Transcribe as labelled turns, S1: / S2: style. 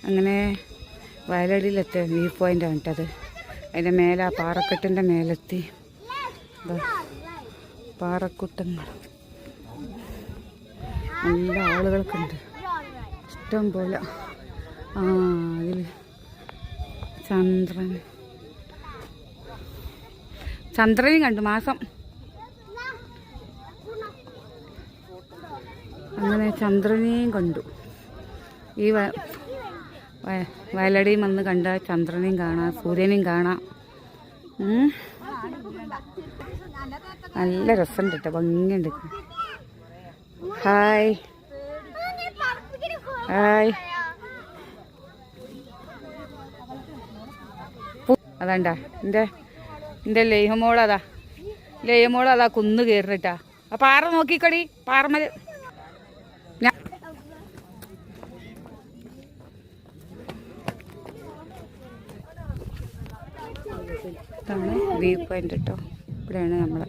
S1: അങ്ങനെ വയലടിയിലെത്തിയ വ്യൂ പോയിൻ്റാണ് കേട്ടത്. അതിൻ്റെ മേലെ ആ പാറക്കെട്ടിൻ്റെ മേലെത്തി. പാറക്കുട്ടങ്ങൾ നല്ല ആളുകൾക്കുണ്ട്, ഇഷ്ടം പോലെ. അതിൽ ചന്ദ്രനെയും കണ്ടു മാസം. അങ്ങനെ ചന്ദ്രനെയും കണ്ടു. ഈ വയലടിയും വന്ന് കണ്ട ചന്ദ്രനെയും കാണാം, സൂര്യനെയും കാണാം. നല്ല രസമുണ്ട് കേട്ടോ, ഭംഗിയുണ്ട്. Hi hi. അതാണ്ടാ എൻ്റെ ലേഹമോളതാ കുന്ന് കയറിട്ടാ. ആ പാറ നോക്കിക്കടി, പാറമൽ ഇതാണ് വ്യൂ പോയിന്റ് കേട്ടോ. ഇവിടെയാണ് നമ്മളെ